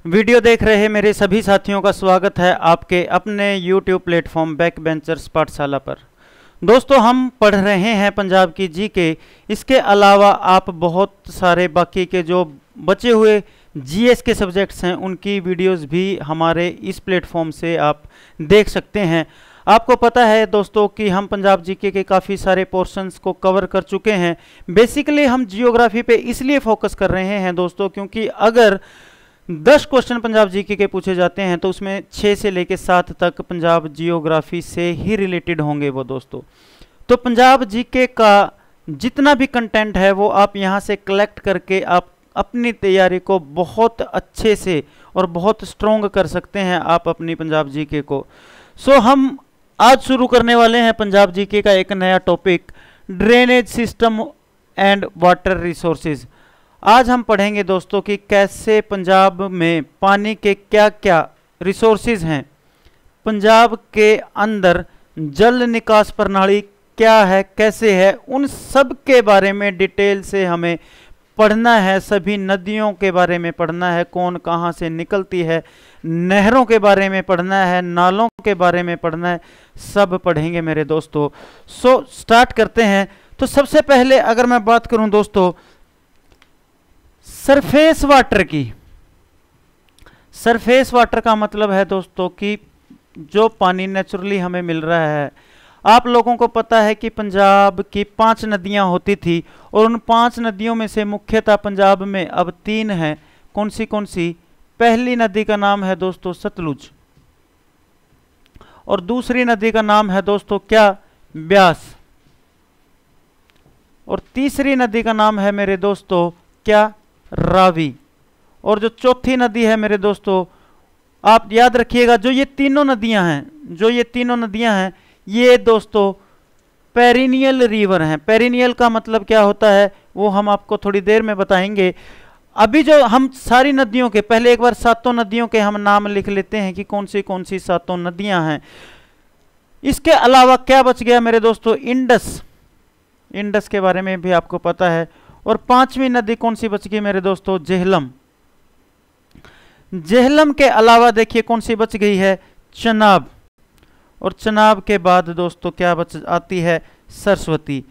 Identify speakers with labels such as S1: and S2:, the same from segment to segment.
S1: Video देख रहे मेरे सभी साथियों का स्वागत है आपके अपने YouTube प्लेटफॉर्म बैक बेंचर्स पाठशाला पर। दोस्तों, हम पढ़ रहे हैं पंजाब की जीके। इसके अलावा आप बहुत सारे बाकी के जो बचे हुए जीएस के सब्जेक्ट्स हैं उनकी वीडियोस भी हमारे इस प्लेटफॉर्म से आप देख सकते हैं। आपको पता है दोस्तों कि हम पंजाब जीके के काफ़ी सारे पोर्शंस को कवर कर चुके हैं। बेसिकली हम जियोग्राफी पे इसलिए फोकस कर रहे हैं दोस्तों क्योंकि अगर 10 क्वेश्चन पंजाब जीके के पूछे जाते हैं तो उसमें 6 से लेकर 7 तक पंजाब जियोग्राफी से ही रिलेटेड होंगे वो दोस्तों। तो पंजाब जीके का जितना भी कंटेंट है वो आप यहाँ से कलेक्ट करके आप अपनी तैयारी को बहुत अच्छे से और बहुत स्ट्रॉन्ग कर सकते हैं आप अपनी पंजाब जीके को। सो हम आज शुरू करने वाले हैं पंजाब जीके का एक नया topic, drainage system and water resources. आज हम पढ़ेंगे दोस्तों कि कैसे पंजाब में पानी के क्या क्या रिसोर्सेज हैं, पंजाब के अंदर जल निकास प्रणाली क्या है, कैसे है, उन सब के बारे में डिटेल से हमें पढ़ना है। सभी नदियों के बारे में पढ़ना है, कौन कहाँ से निकलती है, नहरों के बारे में पढ़ना है, नालों के बारे में पढ़ना है, सब पढ़ेंगे मेरे दोस्तों। सो स्टार्ट करते हैं। तो सबसे पहले अगर मैं बात करूं दोस्तों सरफेस वाटर की। सरफेस वाटर का मतलब है दोस्तों कि जो पानी नेचुरली हमें मिल रहा है। आप लोगों को पता है कि पंजाब की 5 नदियां होती थी और उन 5 नदियों में से मुख्यतः पंजाब में अब 3 हैं। कौन सी? पहली नदी का नाम है दोस्तों सतलुज और दूसरी नदी का नाम है दोस्तों क्या? ब्यास। और तीसरी नदी का नाम है मेरे दोस्तों क्या? रावी। और जो चौथी नदी है मेरे दोस्तों, आप याद रखिएगा, जो ये तीनों नदियां हैं ये दोस्तों पेरिनियल रिवर हैं। पेरिनियल का मतलब क्या होता है वो हम आपको थोड़ी देर में बताएंगे। अभी जो हम सारी नदियों के पहले एक बार 7 नदियों के हम नाम लिख लेते हैं कि कौन सी 7 नदियां हैं। इसके अलावा क्या बच गया मेरे दोस्तों? इंडस के बारे में भी आपको पता है। और 5वीं नदी कौन सी बच गई मेरे दोस्तों? जेहलम के अलावा देखिए कौन सी बच गई है? चनाब। और चनाब के बाद दोस्तों क्या बच आती है? सरस्वती।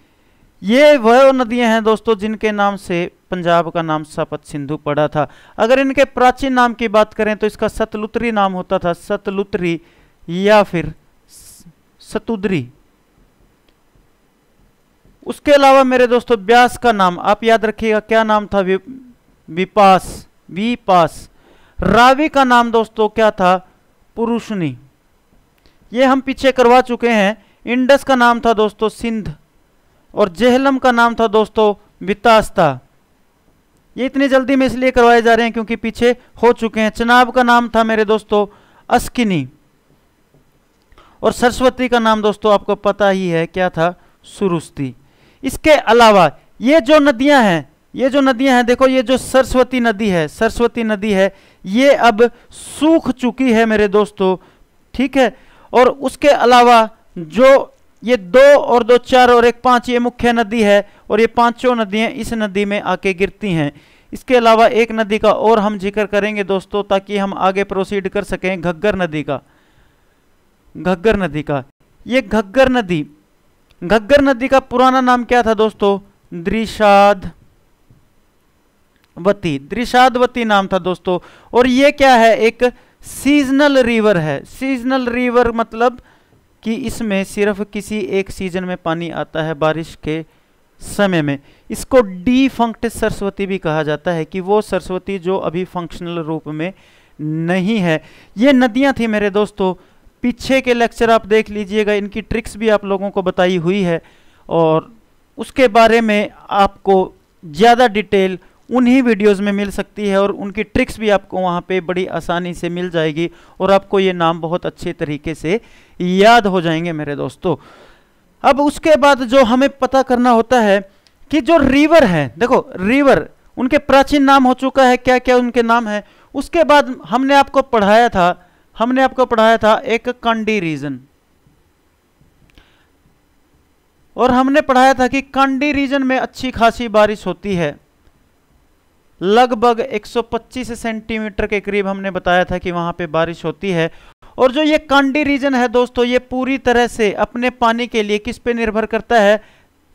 S1: ये वह नदियां हैं दोस्तों जिनके नाम से पंजाब का नाम सपत सिंधु पड़ा था। अगर इनके प्राचीन नाम की बात करें तो इसका सतलुतरी नाम होता था, सतलुतरी या फिर सतुदरी। उसके अलावा मेरे दोस्तों ब्यास का नाम आप याद रखिएगा, क्या नाम था? विपास। रावी का नाम दोस्तों क्या था? पुरुषनी। ये हम पीछे करवा चुके हैं। इंडस का नाम था दोस्तों सिंध और जेहलम का नाम था दोस्तों वितास्ता। ये इतनी जल्दी में इसलिए करवाए जा रहे हैं क्योंकि पीछे हो चुके हैं। चनाब का नाम था मेरे दोस्तों अस्किनी और सरस्वती का नाम दोस्तों आपको पता ही है क्या था? सुरुस्ती। इसके अलावा ये जो नदियां हैं देखो, ये जो सरस्वती नदी है ये अब सूख चुकी है मेरे दोस्तों, ठीक है। और उसके अलावा जो ये 2 और 2 4 और 1 5 ये मुख्य नदी है और ये 5 नदियां इस नदी में आके गिरती हैं। इसके अलावा एक नदी का और हम जिक्र करेंगे दोस्तों ताकि हम आगे प्रोसीड कर सकें, घग्गर नदी का। ये घग्गर नदी का पुराना नाम क्या था दोस्तों? द्रिशादवती नाम था दोस्तों। और ये क्या है? एक सीजनल रिवर है। सीजनल रिवर मतलब कि इसमें सिर्फ किसी एक सीजन में पानी आता है, बारिश के समय में। इसको डिफंक्ट सरस्वती भी कहा जाता है कि वो सरस्वती जो अभी फंक्शनल रूप में नहीं है। ये नदियां थी मेरे दोस्तों। पीछे के लेक्चर आप देख लीजिएगा, इनकी ट्रिक्स भी आप लोगों को बताई हुई है और उसके बारे में आपको ज़्यादा डिटेल उन्हीं वीडियोस में मिल सकती है और उनकी ट्रिक्स भी आपको वहाँ पे बड़ी आसानी से मिल जाएगी और आपको ये नाम बहुत अच्छे तरीके से याद हो जाएंगे मेरे दोस्तों। अब उसके बाद जो हमें पता करना होता है कि जो रिवर है, देखो रिवर उनके प्राचीन नाम हो चुका है, क्या क्या उनके नाम है। उसके बाद हमने आपको पढ़ाया था एक कंडी रीजन, और हमने पढ़ाया था कि कंडी रीजन में अच्छी खासी बारिश होती है। लगभग 125 सेंटीमीटर के करीब हमने बताया था कि वहां पे बारिश होती है। और जो ये कांडी रीजन है दोस्तों, ये पूरी तरह से अपने पानी के लिए किस पे निर्भर करता है?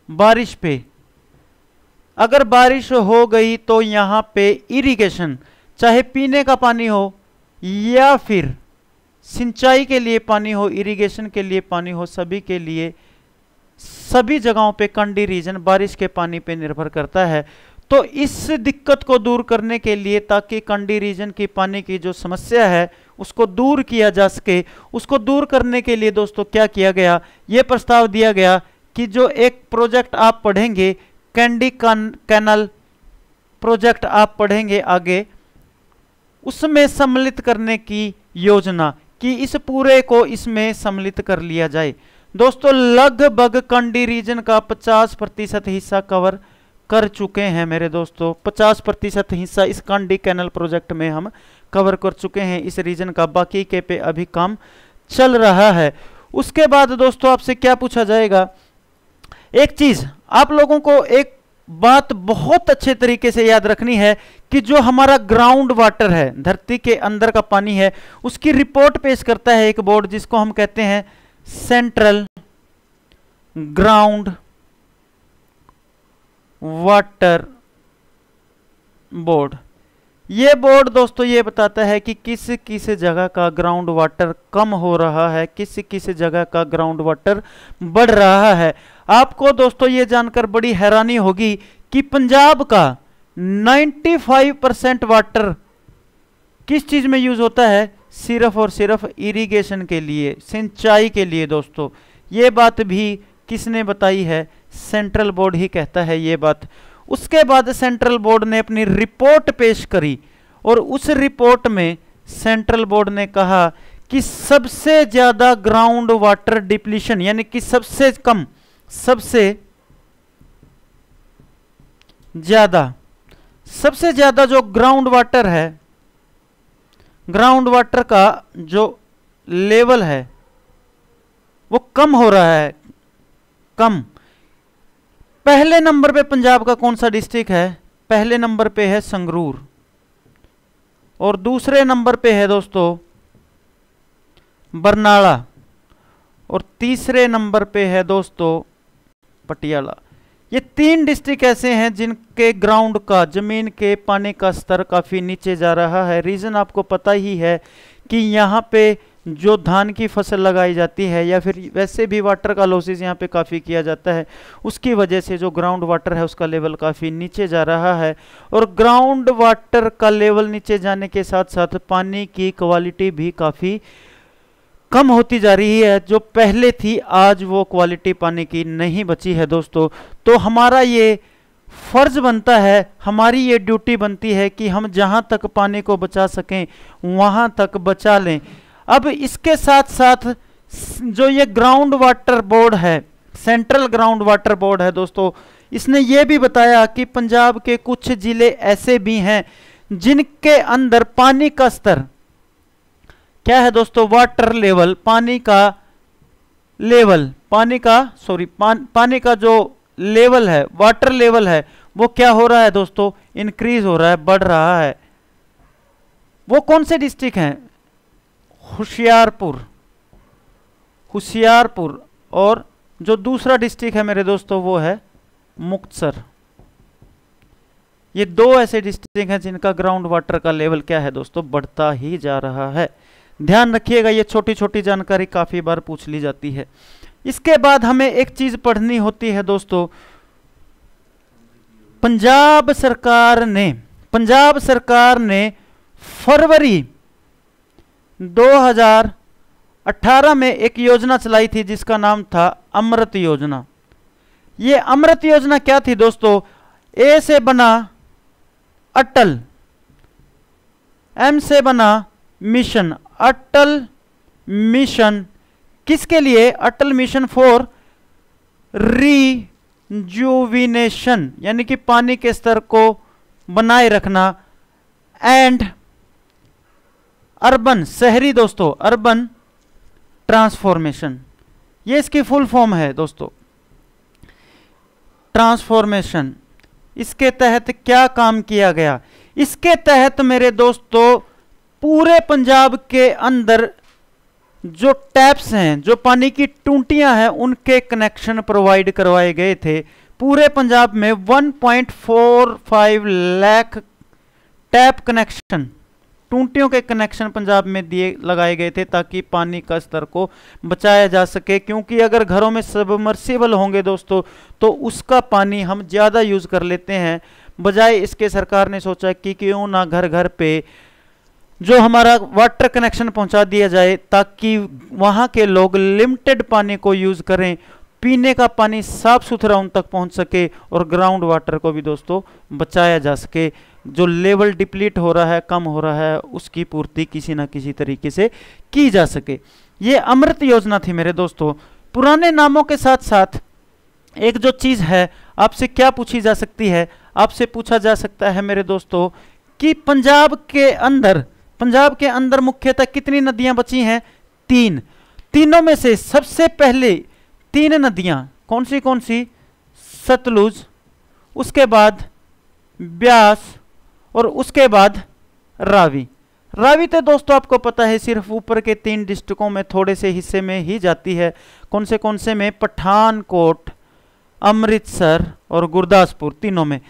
S1: बारिश पे। अगर बारिश हो गई तो यहां पे इरिगेशन, चाहे पीने का पानी हो या फिर सिंचाई के लिए पानी हो, इरिगेशन के लिए पानी हो, सभी के लिए सभी जगहों पे कंडी रीजन बारिश के पानी पे निर्भर करता है। तो इस दिक्कत को दूर करने के लिए, ताकि कंडी रीजन की पानी की जो समस्या है उसको दूर किया जा सके, उसको दूर करने के लिए दोस्तों क्या किया गया? ये प्रस्ताव दिया गया कि जो एक प्रोजेक्ट आप पढ़ेंगे, कंडी कैनल प्रोजेक्ट आप पढ़ेंगे आगे, उसमें सम्मिलित करने की योजना, कि इस पूरे को इसमें सम्मिलित कर लिया जाए। दोस्तों लगभग कंडी रीजन का 50% हिस्सा कवर कर चुके हैं मेरे दोस्तों। 50% हिस्सा इस कंडी कैनल प्रोजेक्ट में हम कवर कर चुके हैं इस रीजन का, बाकी के पे अभी काम चल रहा है। उसके बाद दोस्तों आपसे क्या पूछा जाएगा? एक चीज आप लोगों को एक बात बहुत अच्छे तरीके से याद रखनी है कि जो हमारा ग्राउंड वाटर है, धरती के अंदर का पानी है, उसकी रिपोर्ट पेश करता है एक बोर्ड जिसको हम कहते हैं सेंट्रल ग्राउंड वाटर बोर्ड। ये बोर्ड दोस्तों ये बताता है कि किस किस जगह का ग्राउंड वाटर कम हो रहा है, किस किस जगह का ग्राउंड वाटर बढ़ रहा है। आपको दोस्तों ये जानकर बड़ी हैरानी होगी कि पंजाब का 95% वाटर किस चीज में यूज होता है? सिर्फ और सिर्फ इरिगेशन के लिए, सिंचाई के लिए। दोस्तों ये बात भी किसने बताई है? सेंट्रल बोर्ड ही कहता है ये बात। उसके बाद सेंट्रल बोर्ड ने अपनी रिपोर्ट पेश करी और उस रिपोर्ट में सेंट्रल बोर्ड ने कहा कि सबसे ज्यादा ग्राउंड वाटर डिप्लीशन, यानी कि सबसे कम, सबसे ज्यादा जो ग्राउंड वाटर है, ग्राउंड वाटर का जो लेवल है वो कम हो रहा है, कम। पहले नंबर पे पंजाब का कौन सा डिस्ट्रिक्ट है? पहले नंबर पे है संगरूर, और दूसरे नंबर पे है दोस्तों बरनाला, और तीसरे नंबर पे है दोस्तों पटियाला। ये 3 डिस्ट्रिक्ट ऐसे हैं जिनके ग्राउंड का, जमीन के पानी का स्तर काफी नीचे जा रहा है। रीजन आपको पता ही है कि यहाँ पे जो धान की फसल लगाई जाती है या फिर वैसे भी वाटर का लॉसेस यहाँ पे काफ़ी किया जाता है, उसकी वजह से जो ग्राउंड वाटर है उसका लेवल काफ़ी नीचे जा रहा है। और ग्राउंड वाटर का लेवल नीचे जाने के साथ साथ पानी की क्वालिटी भी काफ़ी कम होती जा रही है। जो पहले थी आज वो क्वालिटी पानी की नहीं बची है दोस्तों। तो हमारा ये फर्ज बनता है, हमारी ये ड्यूटी बनती है कि हम जहाँ तक पानी को बचा सकें वहाँ तक बचा लें। अब इसके साथ साथ जो ये ग्राउंड वाटर बोर्ड है, सेंट्रल ग्राउंड वाटर बोर्ड है दोस्तों, इसने ये भी बताया कि पंजाब के कुछ जिले ऐसे भी हैं जिनके अंदर पानी का स्तर क्या है दोस्तों? वाटर लेवल, पानी का लेवल, पानी का जो लेवल है, वाटर लेवल है, वो क्या हो रहा है दोस्तों? इंक्रीज हो रहा है, बढ़ रहा है। वो कौन से डिस्ट्रिक्ट हैं? होशियारपुर, और जो दूसरा डिस्ट्रिक्ट है मेरे दोस्तों वो है मुक्तसर। ये 2 ऐसे डिस्ट्रिक्ट हैं जिनका ग्राउंड वाटर का लेवल क्या है दोस्तों? बढ़ता ही जा रहा है। ध्यान रखिएगा, ये छोटी छोटी जानकारी काफी बार पूछ ली जाती है। इसके बाद हमें एक चीज पढ़नी होती है दोस्तों, पंजाब सरकार ने फरवरी 2018 में एक योजना चलाई थी जिसका नाम था अमृत योजना। ये अमृत योजना क्या थी दोस्तों? ए से बना अटल, एम से बना मिशन, अटल मिशन किसके लिए? अटल मिशन फॉर रिजुविनेशन, यानी कि पानी के स्तर को बनाए रखना, एंड अर्बन, शहरी दोस्तों, अर्बन ट्रांसफॉर्मेशन, ये इसकी फुल फॉर्म है दोस्तों, ट्रांसफॉर्मेशन। इसके तहत क्या काम किया गया? इसके तहत मेरे दोस्तों पूरे पंजाब के अंदर जो टैप्स हैं, जो पानी की टूंटियां हैं, उनके कनेक्शन प्रोवाइड करवाए गए थे। पूरे पंजाब में 1.45 लाख टैप कनेक्शन, टूंटियों के कनेक्शन पंजाब में लगाए गए थे ताकि पानी का स्तर को बचाया जा सके। क्योंकि अगर घरों में सबमर्सिबल होंगे दोस्तों तो उसका पानी हम ज़्यादा यूज़ कर लेते हैं। बजाय इसके सरकार ने सोचा कि क्यों ना घर घर पे जो हमारा वाटर कनेक्शन पहुंचा दिया जाए ताकि वहाँ के लोग लिमिटेड पानी को यूज़ करें, पीने का पानी साफ सुथरा उन तक पहुंच सके और ग्राउंड वाटर को भी दोस्तों बचाया जा सके। जो लेवल डिप्लीट हो रहा है, कम हो रहा है, उसकी पूर्ति किसी ना किसी तरीके से की जा सके। ये अमृत योजना थी मेरे दोस्तों। पुराने नामों के साथ साथ एक जो चीज़ है आपसे क्या पूछी जा सकती है, आपसे पूछा जा सकता है मेरे दोस्तों कि पंजाब के अंदर मुख्यतः कितनी नदियां बची हैं? 3। तीनों में से सबसे पहले 3 नदियां कौन सी? सतलुज, उसके बाद ब्यास और उसके बाद रावी। रावी तो दोस्तों आपको पता है सिर्फ ऊपर के 3 डिस्ट्रिक्टों में थोड़े से हिस्से में ही जाती है। कौन से में? पठानकोट, अमृतसर और गुरदासपुर, तीनों में।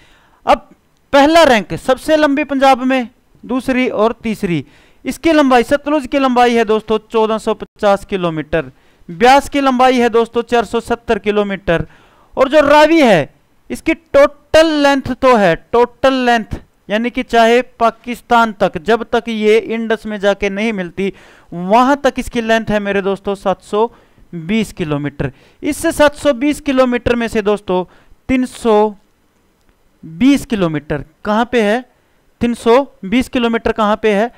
S1: अब पहला रैंक सबसे लंबी पंजाब में, दूसरी और तीसरी। इसकी लंबाई, सतलुज की लंबाई है दोस्तों 1450 किलोमीटर, ब्यास की लंबाई है दोस्तों 470 किलोमीटर, और जो रावी है इसकी टोटल लेंथ तो है, टोटल लेंथ यानी कि चाहे पाकिस्तान तक, जब तक ये इंडस में जाके नहीं मिलती वहां तक इसकी लेंथ है मेरे दोस्तों 720 किलोमीटर। इससे 720 किलोमीटर में से दोस्तों 320 किलोमीटर कहां पे है? 320 किलोमीटर कहां पे है?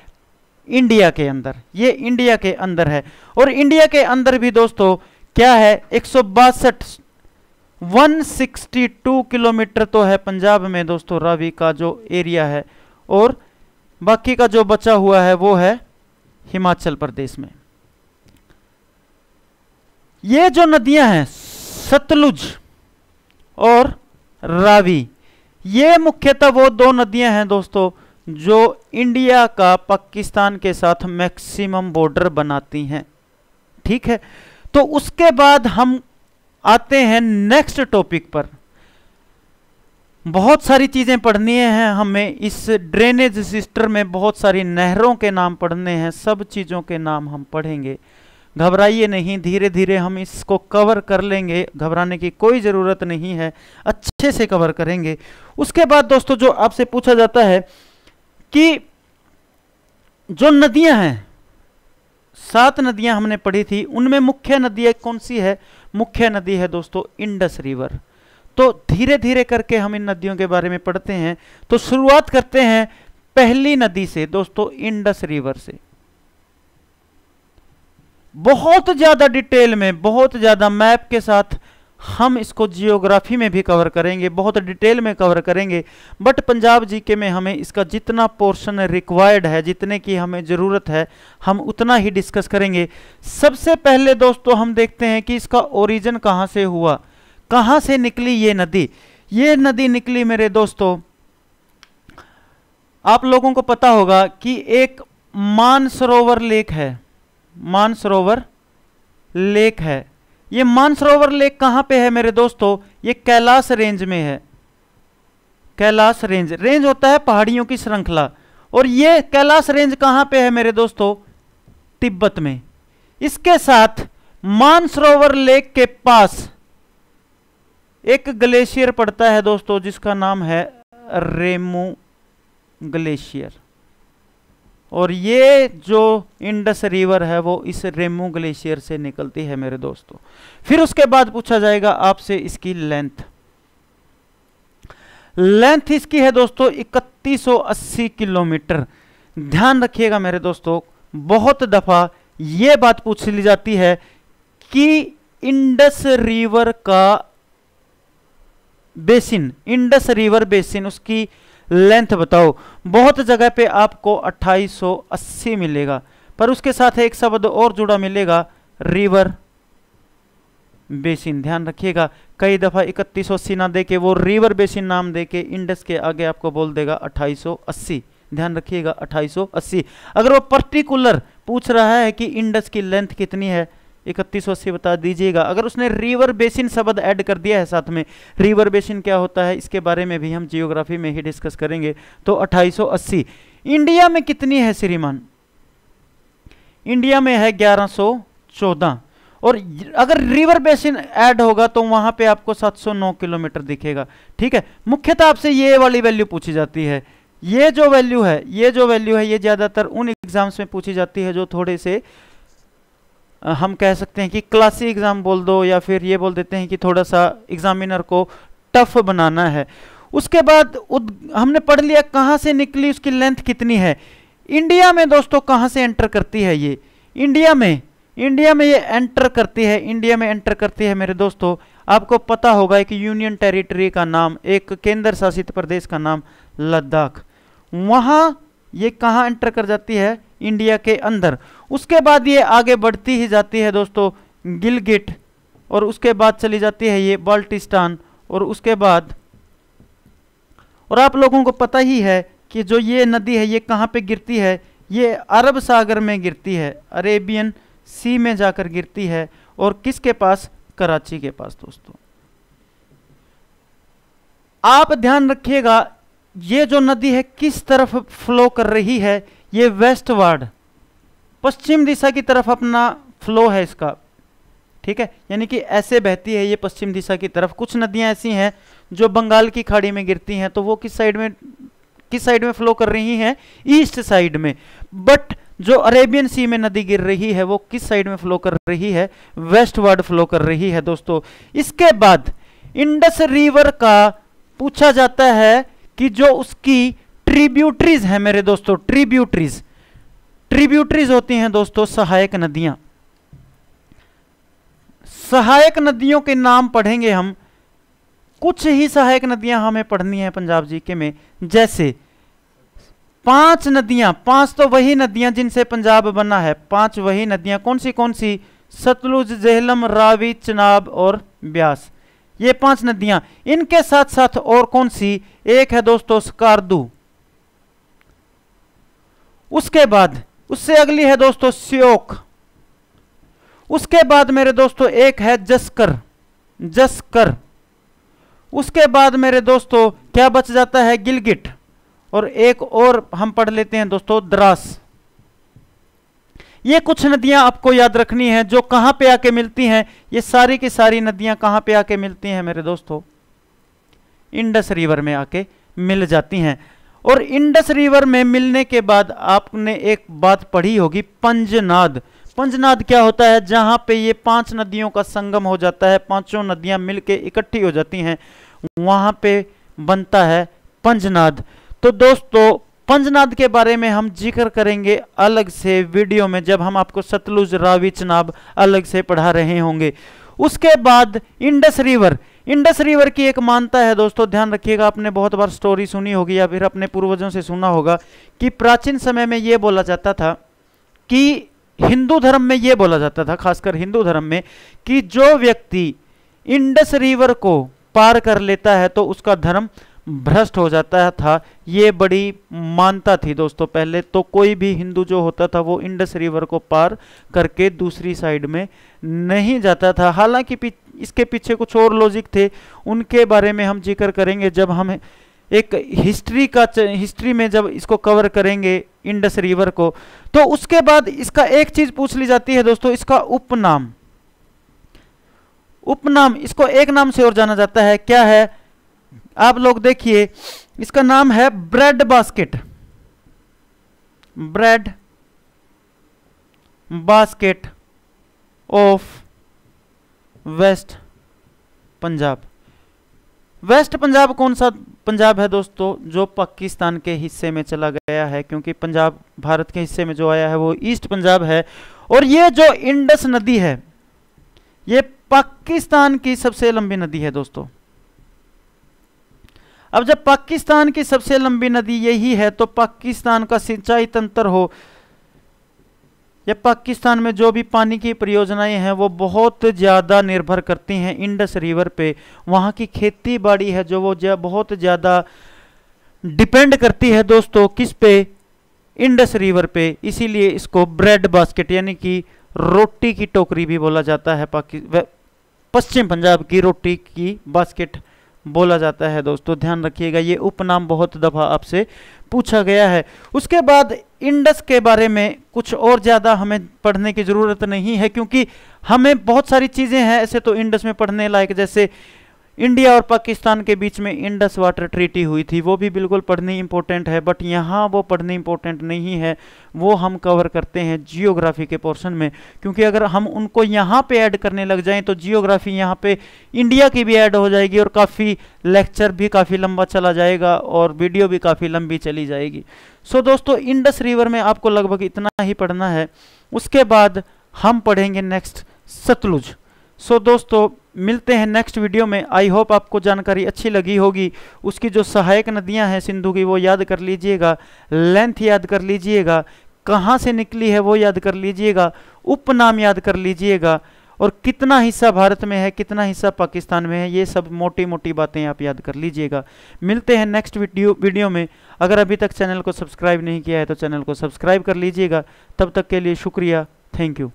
S1: इंडिया के अंदर। ये इंडिया के अंदर है। और इंडिया के अंदर भी दोस्तों क्या है? 162 किलोमीटर तो है पंजाब में दोस्तों रावी का जो एरिया है, और बाकी का जो बचा हुआ है वो है हिमाचल प्रदेश में। ये जो नदियां हैं सतलुज और रावी, ये मुख्यतः वो 2 नदियां हैं दोस्तों जो इंडिया का पाकिस्तान के साथ मैक्सिमम बॉर्डर बनाती हैं। ठीक है, तो उसके बाद हम आते हैं नेक्स्ट टॉपिक पर। बहुत सारी चीजें पढ़नी है हमें इस ड्रेनेज सिस्टम में, बहुत सारी नहरों के नाम पढ़ने हैं, सब चीजों के नाम हम पढ़ेंगे। घबराइए नहीं, धीरे धीरे हम इसको कवर कर लेंगे, घबराने की कोई ज़रूरत नहीं है, अच्छे से कवर करेंगे। उसके बाद दोस्तों जो आपसे पूछा जाता है कि जो नदियां हैं, 7 नदियां हमने पढ़ी थी, उनमें मुख्य नदी कौन सी है? मुख्य नदी है दोस्तों इंडस रिवर। तो धीरे धीरे करके हम इन नदियों के बारे में पढ़ते हैं। तो शुरुआत करते हैं पहली नदी से दोस्तों, इंडस रिवर से। बहुत ज्यादा डिटेल में, बहुत ज्यादा मैप के साथ हम इसको जियोग्राफी में भी कवर करेंगे, बहुत डिटेल में कवर करेंगे, बट पंजाब जीके में हमें इसका जितना पोर्शन रिक्वायर्ड है, जितने की हमें ज़रूरत है, हम उतना ही डिस्कस करेंगे। सबसे पहले दोस्तों हम देखते हैं कि इसका ओरिजिन कहाँ से हुआ, कहाँ से निकली ये नदी। ये नदी निकली मेरे दोस्तों, आप लोगों को पता होगा कि एक मानसरोवर लेक है, मानसरोवर लेक है। ये मानसरोवर लेक कहां पे है मेरे दोस्तों? ये कैलाश रेंज में है। कैलाश रेंज, रेंज होता है पहाड़ियों की श्रृंखला, और ये कैलाश रेंज कहां पे है मेरे दोस्तों? तिब्बत में। इसके साथ मानसरोवर लेक के पास एक ग्लेशियर पड़ता है दोस्तों जिसका नाम है रेमू ग्लेशियर, और ये जो इंडस रिवर है वो इस रेमू ग्लेशियर से निकलती है मेरे दोस्तों। फिर उसके बाद पूछा जाएगा आपसे इसकी लेंथ। लेंथ इसकी है दोस्तों 3180 किलोमीटर। ध्यान रखिएगा मेरे दोस्तों, बहुत दफा ये बात पूछ ली जाती है कि इंडस रिवर का बेसिन, इंडस रिवर बेसिन, उसकी लेंथ बताओ। बहुत जगह पे आपको 2880 मिलेगा, पर उसके साथ एक शब्द और जुड़ा मिलेगा, रिवर बेसिन। ध्यान रखिएगा, कई दफा 3180 ना दे के वो रिवर बेसिन नाम दे के इंडस के आगे आपको बोल देगा 2880। ध्यान रखिएगा 2880। अगर वो पर्टिकुलर पूछ रहा है कि इंडस की लेंथ कितनी है, 3180 बता दीजिएगा। अगर उसने रिवर बेसिन शब्द ऐड कर दिया है साथ में, रिवर बेसिन क्या होता है इसके बारे में भी हम जियोग्राफी में ही डिस्कस करेंगे, तो 2880। इंडिया में कितनी है श्रीमान? इंडिया में है 1114, और अगर रिवर बेसिन ऐड होगा तो वहां पे आपको 709 किलोमीटर दिखेगा। ठीक है, मुख्यतः आपसे ये वाली वैल्यू पूछी जाती है। ये जो वैल्यू है ये ज्यादातर उन एग्जाम्स में पूछी जाती है जो थोड़े से हम कह सकते हैं कि क्लासी एग्जाम बोल दो, या फिर ये बोल देते हैं कि थोड़ा सा एग्जामिनर को टफ बनाना है। उसके बाद हमने पढ़ लिया कहां से निकली, उसकी लेंथ कितनी है। इंडिया में दोस्तों कहां से एंटर करती है ये? इंडिया में ये एंटर करती है मेरे दोस्तों, आपको पता होगा एक यूनियन टेरिटरी का नाम, एक केंद्र शासित प्रदेश का नाम लद्दाख। वहां ये कहां एंटर कर जाती है? इंडिया के अंदर। उसके बाद ये आगे बढ़ती ही जाती है दोस्तों गिलगिट, और उसके बाद चली जाती है ये बाल्टिस्तान, और उसके बाद, और आप लोगों को पता ही है कि जो ये नदी है ये कहां पे गिरती है? ये अरब सागर में गिरती है, अरेबियन सी में जाकर गिरती है। और किसके पास? कराची के पास। दोस्तों आप ध्यान रखिएगा, ये जो नदी है किस तरफ फ्लो कर रही है? ये वेस्टवर्ड, पश्चिम दिशा की तरफ अपना फ्लो है इसका। ठीक है, यानी कि ऐसे बहती है ये पश्चिम दिशा की तरफ। कुछ नदियां ऐसी हैं जो बंगाल की खाड़ी में गिरती हैं, तो वो किस साइड में फ्लो कर रही हैं? ईस्ट साइड में। बट जो अरेबियन सी में नदी गिर रही है वो किस साइड में फ्लो कर रही है? वेस्टवर्ड फ्लो कर रही है दोस्तों। इसके बाद इंडस रिवर का पूछा जाता है कि जो उसकी ट्रिब्यूटरीज है मेरे दोस्तों, ट्रिब्यूटरीज होती हैं दोस्तों सहायक नदियां। सहायक नदियों के नाम पढ़ेंगे हम, कुछ ही सहायक नदियां हमें पढ़नी है पंजाब जीके में। जैसे 5 नदियां, 5 तो वही नदियां जिनसे पंजाब बना है, 5 वही नदियां। कौन सी? सतलुज, झेलम, रावी, चनाब और ब्यास। ये 5 नदियां। इनके साथ साथ और कौन सी? एक है दोस्तों स्कार्दू, उसके बाद उससे अगली है दोस्तों श्योक, उसके बाद मेरे दोस्तों एक है जस्कर, उसके बाद मेरे दोस्तों क्या बच जाता है? गिलगिट, और एक और हम पढ़ लेते हैं दोस्तों द्रास। ये कुछ नदियां आपको याद रखनी है जो कहां पे आके मिलती हैं। ये सारी की सारी नदियां कहां पे आके मिलती हैं मेरे दोस्तों? इंडस रिवर में आके मिल जाती हैं। और इंडस रिवर में मिलने के बाद आपने एक बात पढ़ी होगी, पंजनाद। पंजनाद क्या होता है? जहां पे ये 5 नदियों का संगम हो जाता है, 5 नदियां मिलके इकट्ठी हो जाती हैं, वहां पे बनता है पंजनाद। तो दोस्तों पंजनाद के बारे में हम जिक्र करेंगे अलग से वीडियो में, जब हम आपको सतलुज, रावी, चनाब अलग से पढ़ा रहे होंगे। उसके बाद इंडस रिवर की एक मानता है दोस्तों, ध्यान रखिएगा, आपने बहुत बार स्टोरी सुनी होगी या फिर अपने पूर्वजों से सुना होगा कि प्राचीन समय में यह बोला जाता था कि हिंदू धर्म में यह बोला जाता था, खासकर हिंदू धर्म में, कि जो व्यक्ति इंडस रिवर को पार कर लेता है तो उसका धर्म भ्रष्ट हो जाता था। ये बड़ी मानता थी दोस्तों पहले। तो कोई भी हिंदू जो होता था वो इंडस रिवर को पार करके दूसरी साइड में नहीं जाता था। हालांकि इसके पीछे कुछ और लॉजिक थे, उनके बारे में हम जिक्र करेंगे जब हम एक हिस्ट्री में जब इसको कवर करेंगे इंडस रिवर को। तो उसके बाद इसका एक चीज पूछ ली जाती है दोस्तों, इसका उपनाम, इसको एक नाम से और जाना जाता है। क्या है? आप लोग देखिए, इसका नाम है bread basket of west Punjab. West Punjab कौन सा पंजाब है दोस्तों? जो पाकिस्तान के हिस्से में चला गया है, क्योंकि पंजाब भारत के हिस्से में जो आया है वो ईस्ट पंजाब है। और ये जो इंडस नदी है ये पाकिस्तान की सबसे लंबी नदी है दोस्तों। अब जब पाकिस्तान की सबसे लंबी नदी यही है तो पाकिस्तान का सिंचाई तंत्र हो या पाकिस्तान में जो भी पानी की परियोजनाएं हैं वो बहुत ज़्यादा निर्भर करती हैं इंडस रिवर पे। वहाँ की खेती बाड़ी है जो वो बहुत ज़्यादा डिपेंड करती है दोस्तों किस पे, इंडस रिवर पे। इसीलिए इसको ब्रेड बास्केट यानी कि रोटी की टोकरी भी बोला जाता है, पश्चिम पंजाब की रोटी की बास्केट बोला जाता है दोस्तों, ध्यान रखिएगा। ये उपनाम बहुत दफा आपसे पूछा गया है। उसके बाद इंडस के बारे में कुछ और ज़्यादा हमें पढ़ने की ज़रूरत नहीं है, क्योंकि हमें बहुत सारी चीज़ें हैं ऐसे तो इंडस में पढ़ने लायक, जैसे इंडिया और पाकिस्तान के बीच में इंडस वाटर ट्रीटी हुई थी, वो भी बिल्कुल पढ़नी इंपॉर्टेंट है। बट यहाँ वो पढ़नी इंपॉर्टेंट नहीं है, वो हम कवर करते हैं जियोग्राफी के पोर्शन में, क्योंकि अगर हम उनको यहाँ पे ऐड करने लग जाएं तो जियोग्राफी यहाँ पे इंडिया की भी ऐड हो जाएगी और काफ़ी लेक्चर भी काफ़ी लंबा चला जाएगा और वीडियो भी काफ़ी लंबी चली जाएगी। सो दोस्तों इंडस रिवर में आपको लगभग इतना ही पढ़ना है। उसके बाद हम पढ़ेंगे नेक्स्ट सतलुज। सो दोस्तों मिलते हैं नेक्स्ट वीडियो में। आई होप आपको जानकारी अच्छी लगी होगी। उसकी जो सहायक नदियां हैं सिंधु की वो याद कर लीजिएगा, लेंथ याद कर लीजिएगा, कहाँ से निकली है वो याद कर लीजिएगा, उपनाम याद कर लीजिएगा, और कितना हिस्सा भारत में है कितना हिस्सा पाकिस्तान में है, ये सब मोटी मोटी बातें आप याद कर लीजिएगा। मिलते हैं नेक्स्ट वीडियो में। अगर अभी तक चैनल को सब्सक्राइब नहीं किया है तो चैनल को सब्सक्राइब कर लीजिएगा। तब तक के लिए शुक्रिया, थैंक यू।